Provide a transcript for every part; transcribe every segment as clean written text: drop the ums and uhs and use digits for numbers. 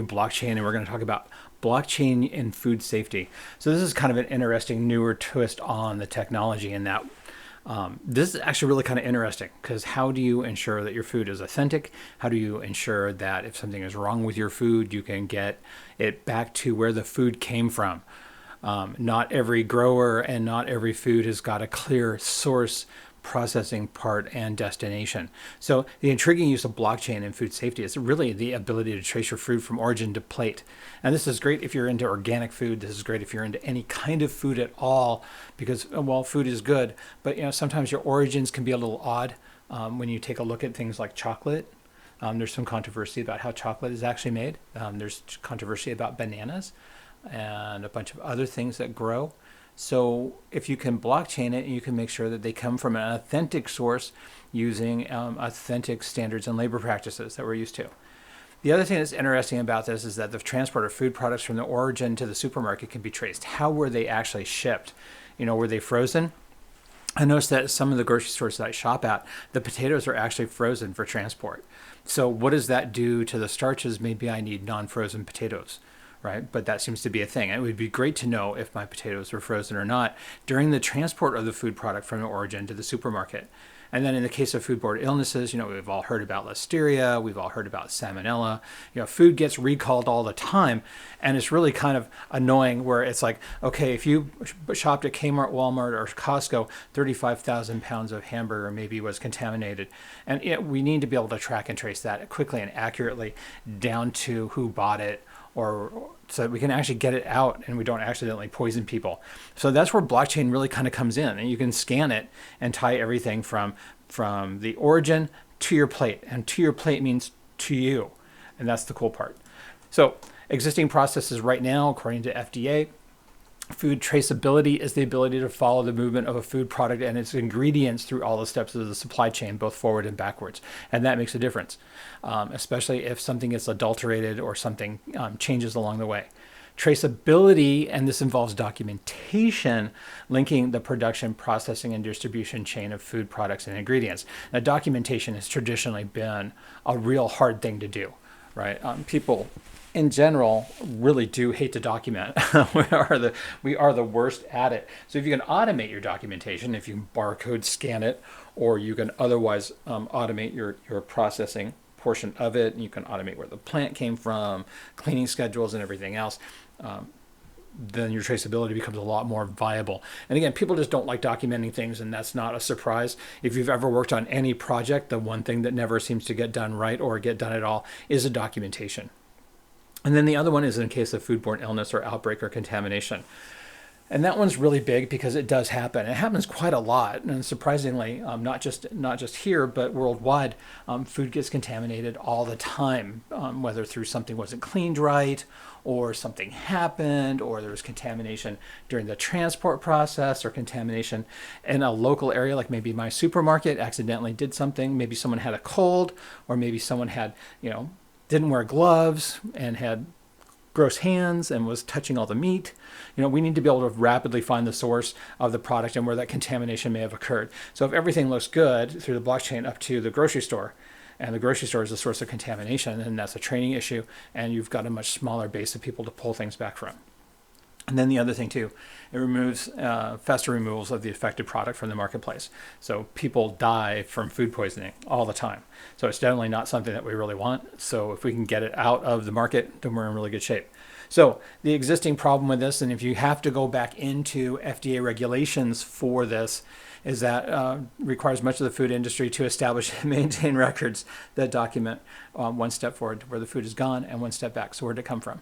Blockchain, and we're going to talk about blockchain and food safety. So this is kind of an interesting newer twist on the technology in that this is actually really kind of interesting, because how do you ensure that your food is authentic? How do you ensure that if something is wrong with your food, you can get it back to where the food came from? Not every grower and not every food has got a clear source, processing part, and destination. So the intriguing use of blockchain in food safety is really the ability to trace your food from origin to plate. And this is great if you're into organic food. This is great if you're into any kind of food at all, because, well, food is good, but sometimes your origins can be a little odd. When you take a look at things like chocolate, there's some controversy about how chocolate is actually made. There's controversy about bananas and a bunch of other things that grow. So if you can blockchain it, you can make sure that they come from an authentic source using authentic standards and labor practices that we're used to. The other thing that's interesting about this is that the transport of food products from the origin to the supermarket can be traced. How were they actually shipped? Were they frozen? I noticed that some of the grocery stores that I shop at, the potatoes are actually frozen for transport. So what does that do to the starches? Maybe I need non-frozen potatoes. Right? But that seems to be a thing. It would be great to know if my potatoes were frozen or not during the transport of the food product from the origin to the supermarket. And then in the case of foodborne illnesses, we've all heard about listeria, we've all heard about salmonella. Food gets recalled all the time, and it's really kind of annoying where it's like, okay, if you shopped at Kmart, Walmart, or Costco, 35,000 pounds of hamburger maybe was contaminated. And we need to be able to track and trace that quickly and accurately down to who bought it, or so that we can actually get it out and we don't accidentally poison people. So that's where blockchain really kind of comes in, and you can scan it and tie everything from the origin to your plate, and to your plate means to you, and that's the cool part. So existing processes right now, according to FDA, food traceability is the ability to follow the movement of a food product and its ingredients through all the steps of the supply chain, both forward and backwards. And that makes a difference, especially if something gets adulterated or something changes along the way. Traceability, and this involves documentation, linking the production, processing, and distribution chain of food products and ingredients. Now, documentation has traditionally been a real hard thing to do, right? People in general really do hate to document. we are the worst at it. So if you can automate your documentation, if you can barcode scan it, or you can otherwise automate your processing portion of it, and you can automate where the plant came from, cleaning schedules, and everything else, then your traceability becomes a lot more viable. And again, people just don't like documenting things, and that's not a surprise. If you've ever worked on any project, the one thing that never seems to get done right or get done at all is a documentation. And then the other one is in case of foodborne illness or outbreak or contamination. And that one's really big because it does happen. It happens quite a lot. And surprisingly, not just here, but worldwide, food gets contaminated all the time, whether through something wasn't cleaned right, or something happened, or there was contamination during the transport process, or contamination in a local area, like maybe my supermarket accidentally did something. Maybe someone had a cold, or maybe someone had, didn't wear gloves and had gross hands and was touching all the meat. We need to be able to rapidly find the source of the product and where that contamination may have occurred. So if everything looks good through the blockchain up to the grocery store, and the grocery store is the source of contamination, then that's a training issue, and you've got a much smaller base of people to pull things back from. And then the other thing too, it removes faster removals of the affected product from the marketplace. So people die from food poisoning all the time. So it's definitely not something that we really want. So if we can get it out of the market, then we're in really good shape. So the existing problem with this, and if you have to go back into FDA regulations for this, is that requires much of the food industry to establish and maintain records that document one step forward to where the food is gone and one step back. So where did it come from?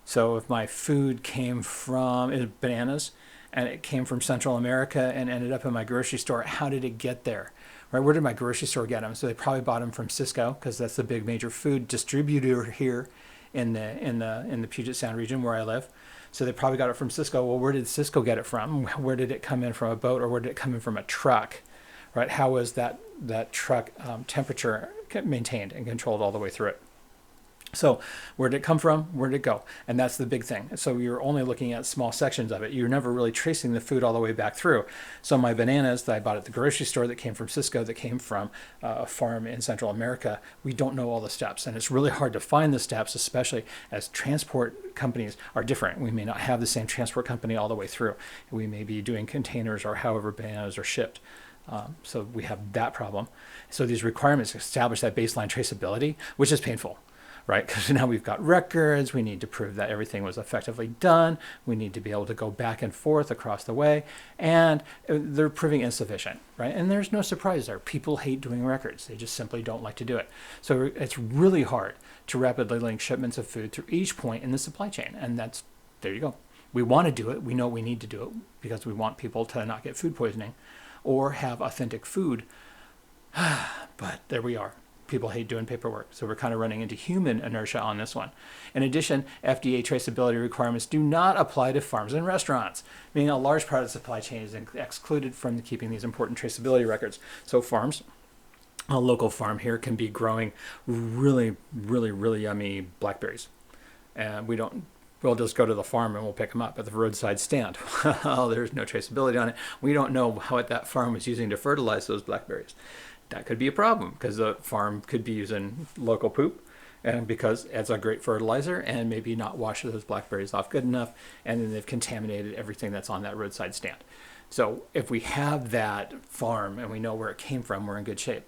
So if my food came from bananas, and it came from Central America and ended up in my grocery store, how did it get there? Right? Where did my grocery store get them? So they probably bought them from Cisco, because that's the big major food distributor here in the Puget Sound region where I live. So they probably got it from Cisco. Well, where did Cisco get it from? Where did it come in from a boat, or where did it come in from a truck? Right? How was that truck temperature maintained and controlled all the way through it? So where did it come from? Where did it go? And that's the big thing. So you're only looking at small sections of it. You're never really tracing the food all the way back through. So my bananas that I bought at the grocery store that came from Cisco, that came from a farm in Central America, we don't know all the steps. And it's really hard to find the steps, especially as transport companies are different. We may not have the same transport company all the way through. We may be doing containers or however bananas are shipped. So we have that problem. So these requirements establish that baseline traceability, which is painful, right? Because now we've got records. We need to prove that everything was effectively done. We need to be able to go back and forth across the way. And they're proving insufficient, right? And there's no surprise there. People hate doing records. They just simply don't like to do it. So it's really hard to rapidly link shipments of food through each point in the supply chain. And there you go. We want to do it. We know we need to do it because we want people to not get food poisoning or have authentic food. But there we are. People hate doing paperwork. So we're kind of running into human inertia on this one. In addition, FDA traceability requirements do not apply to farms and restaurants, meaning a large part of the supply chain is excluded from keeping these important traceability records. So farms, a local farm here can be growing really, really, really yummy blackberries. And we'll just go to the farm and we'll pick them up at the roadside stand. Well, there's no traceability on it. We don't know what that farm was using to fertilize those blackberries. That could be a problem because the farm could be using local poop, and because it's a great fertilizer, and maybe not wash those blackberries off good enough, and then they've contaminated everything that's on that roadside stand. So if we have that farm and we know where it came from, we're in good shape,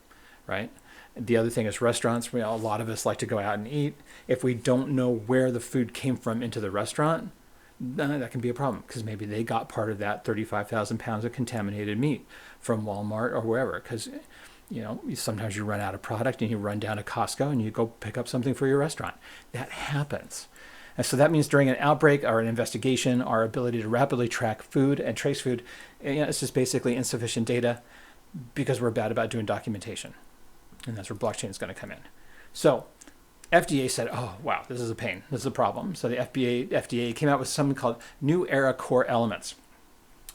right? The other thing is restaurants. A lot of us like to go out and eat. If we don't know where the food came from into the restaurant, that can be a problem because maybe they got part of that 35,000 pounds of contaminated meat from Walmart or wherever. Because sometimes you run out of product and you run down to Costco and you go pick up something for your restaurant. That happens. And so that means during an outbreak or an investigation, our ability to rapidly track food and trace food, it's just basically insufficient data because we're bad about doing documentation. And that's where blockchain is going to come in. So FDA said, oh, wow, this is a pain. This is a problem. So the FDA came out with something called New Era Core Elements.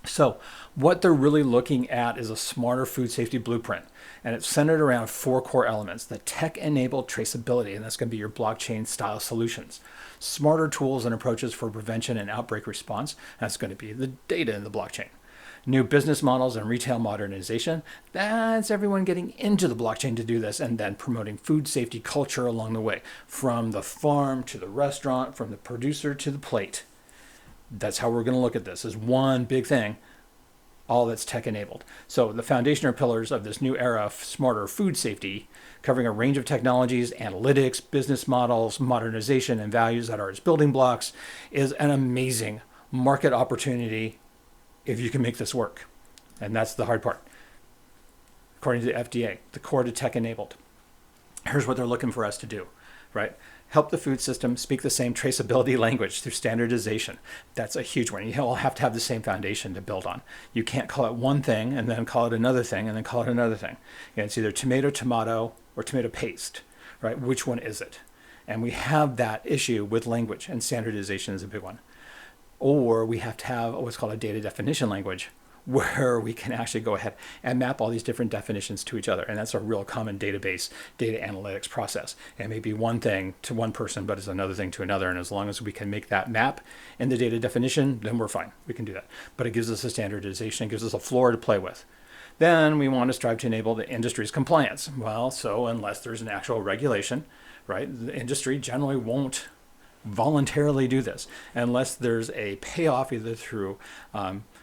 So what they're really looking at is a smarter food safety blueprint. And it's centered around 4 core elements: the tech-enabled traceability, and that's going to be your blockchain-style solutions; smarter tools and approaches for prevention and outbreak response, that's going to be the data in the blockchain; new business models and retail modernization, that's everyone getting into the blockchain to do this, and then promoting food safety culture along the way, from the farm to the restaurant, from the producer to the plate. That's how we're going to look at this, as one big thing, all that's tech-enabled. So the foundation or pillars of this new era of smarter food safety, covering a range of technologies, analytics, business models, modernization, and values that are its building blocks, is an amazing market opportunity if you can make this work. And that's the hard part. According to the FDA, the core to tech-enabled. Here's what they're looking for us to do, right? Help the food system speak the same traceability language through standardization. That's a huge one. You all have to have the same foundation to build on. You can't call it one thing and then call it another thing and then call it another thing. It's either tomato, or tomato paste, right? Which one is it? And we have that issue with language, and standardization is a big one. Or we have to have what's called a data definition language, where we can actually go ahead and map all these different definitions to each other. And that's a real common database data analytics process. And it may be one thing to one person, but it's another thing to another. And as long as we can make that map in the data definition, then we're fine. We can do that. But it gives us a standardization. It gives us a floor to play with. Then we want to strive to enable the industry's compliance. Well, so unless there's an actual regulation, right, the industry generally won't voluntarily do this unless there's a payoff either through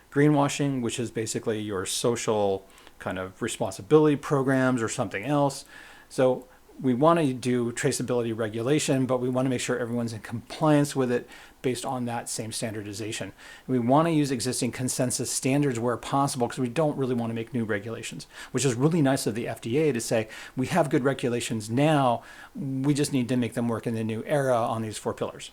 greenwashing, which is basically your social kind of responsibility programs, or something else. So we want to do traceability regulation, but we want to make sure everyone's in compliance with it based on that same standardization. We want to use existing consensus standards where possible because we don't really want to make new regulations, which is really nice of the FDA to say, we have good regulations now, we just need to make them work in the new era on these 4 pillars.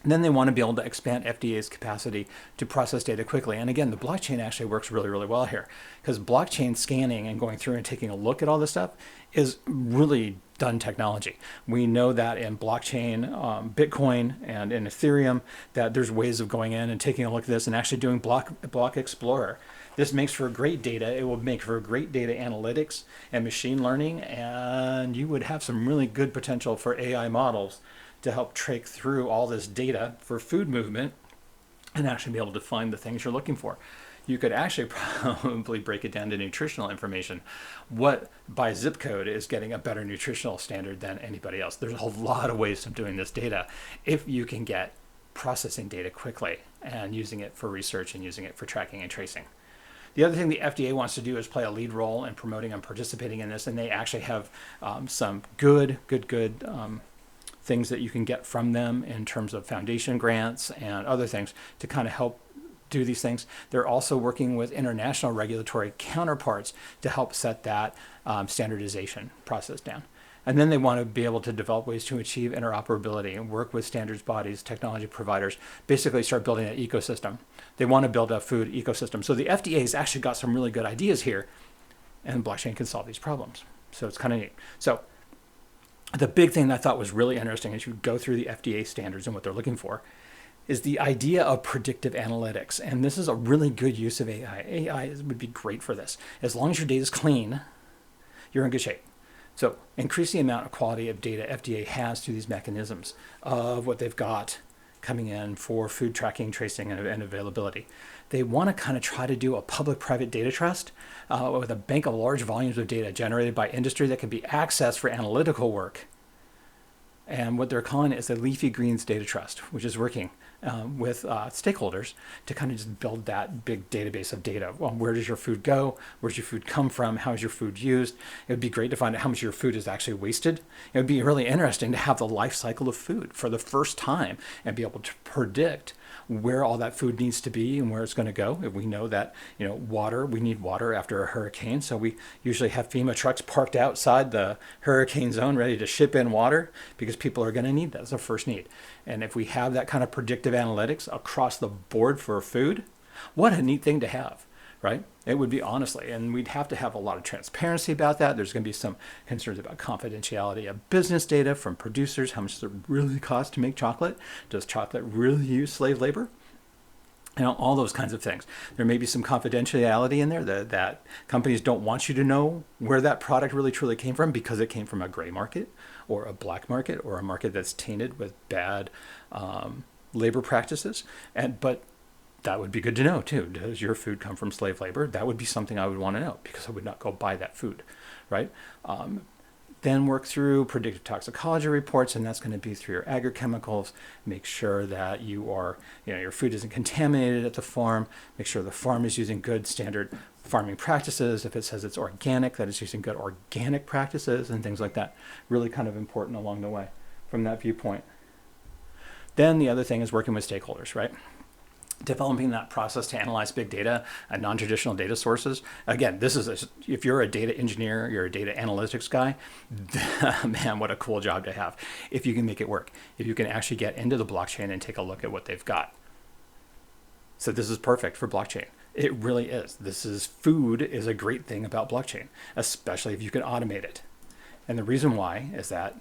And then they want to be able to expand FDA's capacity to process data quickly. And again, the blockchain actually works really, really well here, because blockchain scanning and going through and taking a look at all this stuff is really done technology. We know that in blockchain, Bitcoin, and in Ethereum, that there's ways of going in and taking a look at this and actually doing block explorer. This makes for great data. It will make for great data analytics and machine learning, and you would have some really good potential for AI models to help track through all this data for food movement and actually be able to find the things you're looking for. You could actually probably break it down to nutritional information. What by zip code is getting a better nutritional standard than anybody else? There's a lot of ways of doing this data if you can get processing data quickly and using it for research and using it for tracking and tracing. The other thing the FDA wants to do is play a lead role in promoting and participating in this, and they actually have some good things that you can get from them in terms of foundation grants and other things to kind of help do these things. They're also working with international regulatory counterparts to help set that standardization process down. And then they want to be able to develop ways to achieve interoperability and work with standards bodies, technology providers, basically start building an ecosystem. They want to build a food ecosystem. So the FDA has actually got some really good ideas here, and blockchain can solve these problems. So it's kind of neat. So the big thing that I thought was really interesting as you go through the FDA standards and what they're looking for is the idea of predictive analytics. And this is a really good use of AI. AI would be great for this. As long as your data is clean, you're in good shape. So increase the amount of quality of data FDA has through these mechanisms of what they've got coming in for food tracking, tracing, and availability. They want to kind of try to do a public-private data trust with a bank of large volumes of data generated by industry that can be accessed for analytical work. And what they're calling it is the Leafy Greens Data Trust, which is working with stakeholders to kind of just build that big database of data. Well, where does your food go? Where's your food come from? How is your food used? It would be great to find out how much of your food is actually wasted. It would be really interesting to have the life cycle of food for the first time and be able to predict where all that food needs to be and where it's going to go. If we know that, water, we need water after a hurricane. So we usually have FEMA trucks parked outside the hurricane zone ready to ship in water because people are going to need that as a first need. And if we have that kind of predictive analytics across the board for food, what a neat thing to have, right? It would be, honestly, and we'd have to have a lot of transparency about that. There's going to be some concerns about confidentiality of business data from producers. How much does it really cost to make chocolate? Does chocolate really use slave labor? All those kinds of things. There may be some confidentiality in there that companies don't want you to know where that product really truly came from because it came from a gray market or a black market or a market that's tainted with bad labor practices. But that would be good to know too. Does your food come from slave labor? That would be something I would want to know because I would not go buy that food, right? Then work through predictive toxicology reports, and that's going to be through your agrochemicals. Make sure that your food isn't contaminated at the farm. Make sure the farm is using good standard farming practices. If it says it's organic, that it's using good organic practices and things like that. Really kind of important along the way from that viewpoint. Then the other thing is working with stakeholders, right? Developing that process to analyze big data and non-traditional data sources. Again, if you're a data engineer, you're a data analytics guy, man, what a cool job to have. If you can make it work, if you can actually get into the blockchain and take a look at what they've got. So this is perfect for blockchain. It really is. Food is a great thing about blockchain, especially if you can automate it. And the reason why is that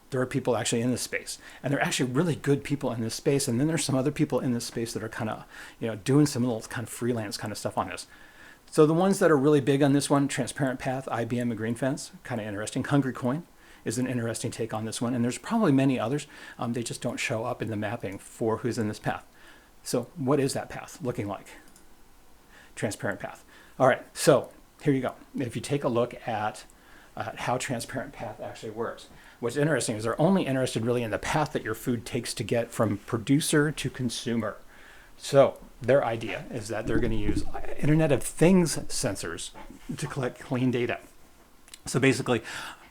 there are people actually in this space, and they're actually really good people in this space. And then there's some other people in this space that are kind of, doing some little kind of freelance kind of stuff on this. So the ones that are really big on this one, Transparent Path, IBM, and Green Fence, kind of interesting. Hungry Coin is an interesting take on this one. And there's probably many others. They just don't show up in the mapping for who's in this path. So what is that path looking like? Transparent Path. All right, so here you go. If you take a look at how Transparent Path actually works, what's interesting is they're only interested really in the path that your food takes to get from producer to consumer. So their idea is that they're going to use Internet of Things sensors to collect clean data. So basically,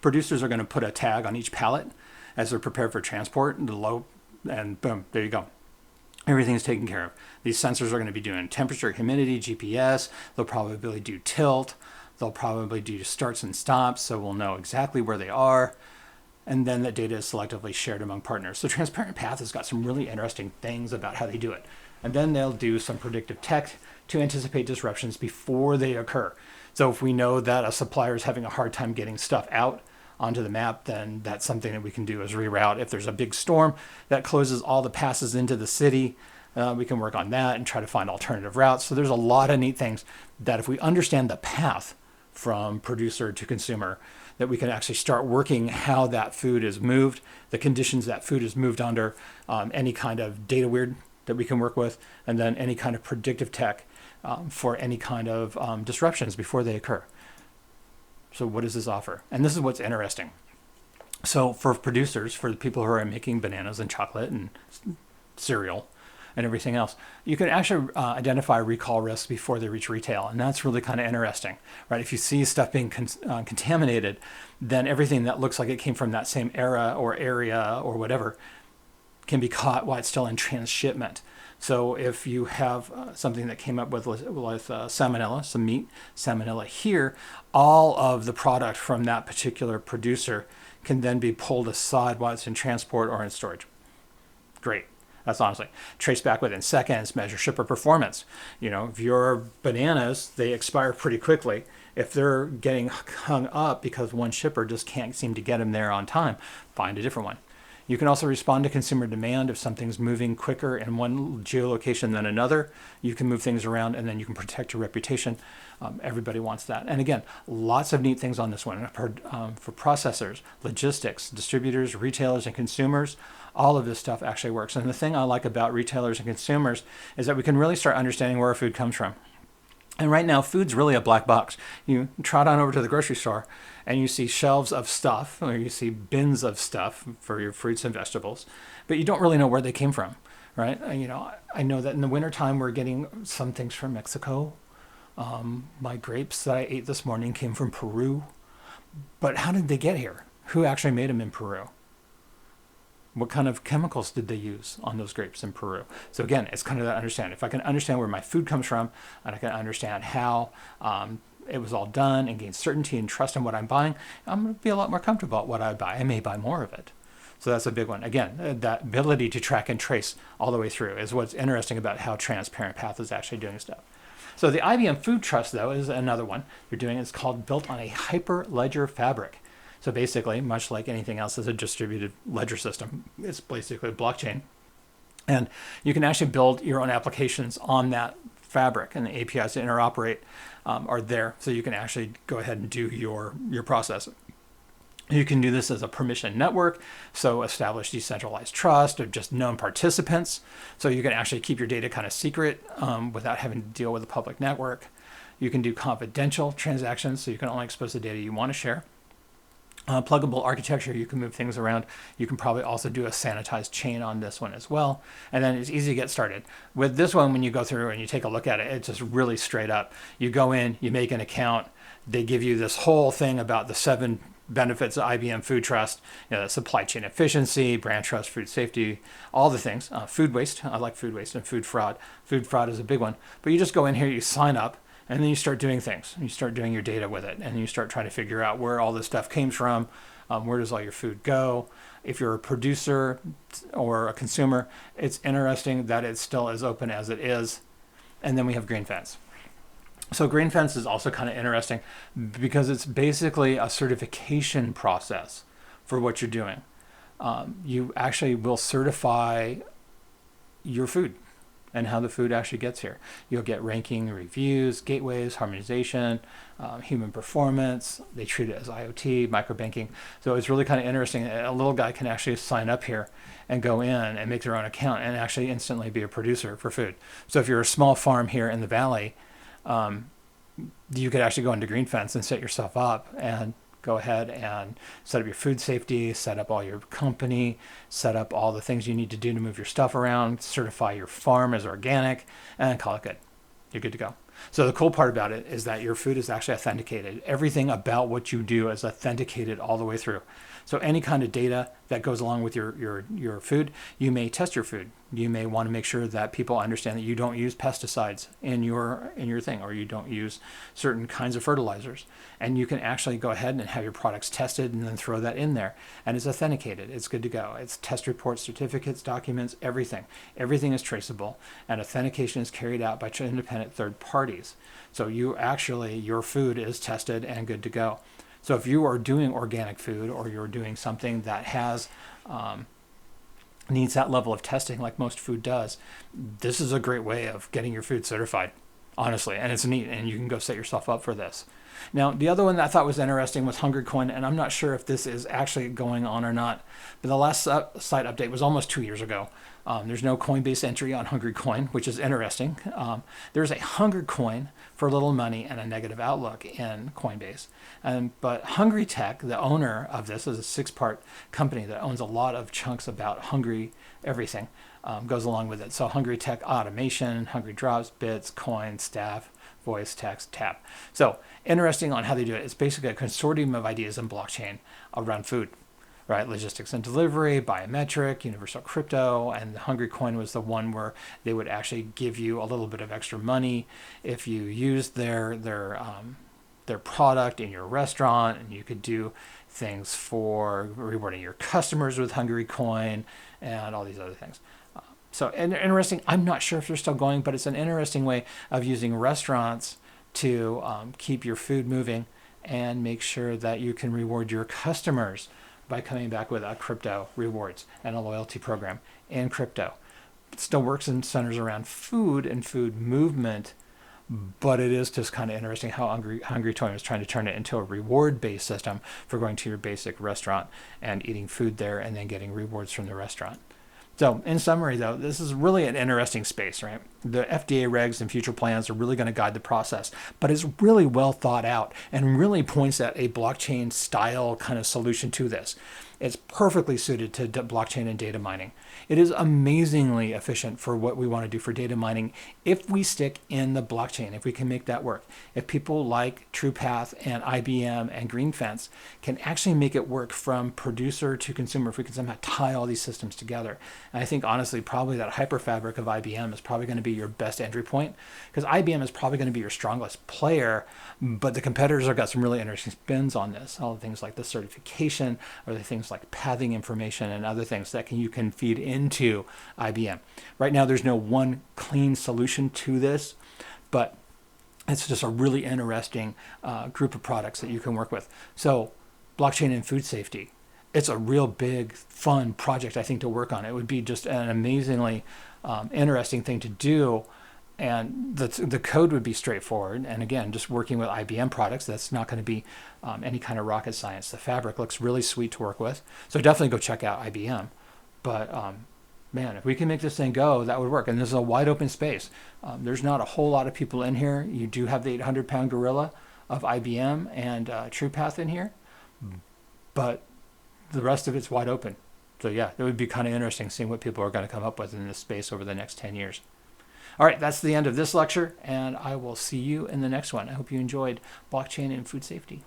producers are going to put a tag on each pallet as they're prepared for transport, and boom, there you go. Everything's taken care of. These sensors are going to be doing temperature, humidity, GPS. They'll probably do tilt. They'll probably do starts and stops, so we'll know exactly where they are. And then that data is selectively shared among partners. So Transparent Path has got some really interesting things about how they do it. And then they'll do some predictive tech to anticipate disruptions before they occur. So if we know that a supplier is having a hard time getting stuff out onto the map, then that's something that we can do is reroute. If there's a big storm that closes all the passes into the city, We can work on that and try to find alternative routes. So there's a lot of neat things that if we understand the path from producer to consumer, that we can actually start working how that food is moved, the conditions that food is moved under, any kind of data weird that we can work with, and then any kind of predictive tech for any kind of disruptions before they occur. So what does this offer? And this is what's interesting. So for producers, for the people who are making bananas and chocolate and cereal and everything else, you can actually identify recall risks before they reach retail. And that's really kind of interesting, right? If you see stuff being contaminated, then everything that looks like it came from that same era or area or whatever can be caught while it's still in transshipment. So if you have something that came up with salmonella, some meat, salmonella here, all of the product from that particular producer can then be pulled aside while it's in transport or in storage. Great. That's honestly trace back within seconds, measure shipper performance. If your bananas, they expire pretty quickly. If they're getting hung up because one shipper just can't seem to get them there on time, find a different one. You can also respond to consumer demand. If something's moving quicker in one geolocation than another, you can move things around and then you can protect your reputation. Everybody wants that. And again, lots of neat things on this one. For processors, logistics, distributors, retailers, and consumers, all of this stuff actually works. And the thing I like about retailers and consumers is that we can really start understanding where our food comes from. And right now, food's really a black box. You trot on over to the grocery store and you see shelves of stuff, or you see bins of stuff for your fruits and vegetables, but you don't really know where they came from, right? I know that in the wintertime, we're getting some things from Mexico. My grapes that I ate this morning came from Peru. But how did they get here? Who actually made them in Peru? What kind of chemicals did they use on those grapes in Peru? So again, it's kind of that understanding. If I can understand where my food comes from, and I can understand how it was all done and gain certainty and trust in what I'm buying, I'm going to be a lot more comfortable about what I buy. I may buy more of it. So that's a big one. Again, that ability to track and trace all the way through is what's interesting about how Transparent Path is actually doing stuff. So the IBM Food Trust, though, is another one they're doing. It's called Built on a Hyperledger Fabric. So basically, much like anything else as a distributed ledger system, it's basically a blockchain. And you can actually build your own applications on that fabric, and the APIs to interoperate are there. So you can actually go ahead and do your process. You can do this as a permission network, so establish decentralized trust of just known participants. So you can actually keep your data kind of secret without having to deal with a public network. You can do confidential transactions, so you can only expose the data you want to share. Pluggable architecture, you can move things around. You can probably also do a sanitized chain on this one as well. And then it's easy to get started. With this one, when you go through and you take a look at it, it's just really straight up. You go in, you make an account, they give you this whole thing about the 7 benefits of IBM Food Trust, supply chain efficiency, brand trust, food safety, all the things. Food waste, I like food waste, and food fraud. Food fraud is a big one. But you just go in here, you sign up, and then you start doing things. You start doing your data with it, and you start trying to figure out where all this stuff came from, where does all your food go. If you're a producer or a consumer, it's interesting that it's still as open as it is. And then we have Green Fence. So Green Fence is also kind of interesting because it's basically a certification process for what you're doing. You actually will certify your food and how the food actually gets here. You'll get ranking, reviews, gateways, harmonization, human performance. They treat it as IoT, microbanking. So it's really kind of interesting. A little guy can actually sign up here and go in and make their own account and actually instantly be a producer for food. So if you're a small farm here in the valley, you could actually go into Green Fence and set yourself up and go ahead and set up your food safety, set up all your company, set up all the things you need to do to move your stuff around, certify your farm as organic, and call it good. You're good to go. So the cool part about it is that your food is actually authenticated. Everything about what you do is authenticated all the way through. So any kind of data that goes along with your food, you may test your food. You may want to make sure that people understand that you don't use pesticides in your thing, or you don't use certain kinds of fertilizers. And you can actually go ahead and have your products tested and then throw that in there. And it's authenticated. It's good to go. It's test reports, certificates, documents, everything. Everything is traceable. And authentication is carried out by independent third parties. So your food is tested and good to go. So if you are doing organic food, or you're doing something that has needs that level of testing like most food does, this is a great way of getting your food certified, honestly. And it's neat, and you can go set yourself up for this. Now, the other one that I thought was interesting was HungryCoin, and I'm not sure if this is actually going on or not, but the last site update was almost 2 years ago. There's no Coinbase entry on HungryCoin, which is interesting. There's a HungryCoin for little money and a negative outlook in Coinbase. But Hungry Tech, the owner of this, is a 6-part company that owns a lot of chunks about Hungry everything, goes along with it. So Hungry Tech Automation, Hungry Drops, Bits, Coin, Staff, Voice, Text, Tap. So interesting on how they do it. It's basically a consortium of ideas in blockchain around food, right? Logistics and delivery, biometric, universal crypto, and the Hungry Coin was the one where they would actually give you a little bit of extra money if you used their product in your restaurant, and you could do things for rewarding your customers with Hungry Coin and all these other things. So interesting. I'm not sure if they're still going, but it's an interesting way of using restaurants to keep your food moving and make sure that you can reward your customers by coming back with a crypto rewards and a loyalty program in crypto. It still works and centers around food and food movement, but it is just kind of interesting how Hungry Toy was trying to turn it into a reward-based system for going to your basic restaurant and eating food there and then getting rewards from the restaurant. So in summary, though, this is really an interesting space, right? The FDA regs and future plans are really going to guide the process, but it's really well thought out and really points at a blockchain style kind of solution to this. It's perfectly suited to blockchain and data mining. It is amazingly efficient for what we want to do for data mining if we stick in the blockchain, if we can make that work. If people like TruePath and IBM and GreenFence can actually make it work from producer to consumer, if we can somehow tie all these systems together. And I think, honestly, probably that hyperfabric of IBM is probably going to be your best entry point, because IBM is probably going to be your strongest player, but the competitors have got some really interesting spins on this. All the things like the certification, or the things like pathing information and other things that you can feed into IBM. Right now, there's no one clean solution to this, but it's just a really interesting group of products that you can work with. So blockchain and food safety, it's a real big, fun project, I think, to work on. It would be just an amazingly interesting thing to do. And the code would be straightforward. And again, just working with IBM products, that's not going to be any kind of rocket science. The fabric looks really sweet to work with. So definitely go check out IBM. But man, if we can make this thing go, that would work. And this is a wide open space. There's not a whole lot of people in here. You do have the 800-pound gorilla of IBM and TruePath in here. But the rest of it's wide open. So yeah, it would be kind of interesting seeing what people are going to come up with in this space over the next 10 years. All right, that's the end of this lecture, and I will see you in the next one. I hope you enjoyed blockchain and food safety.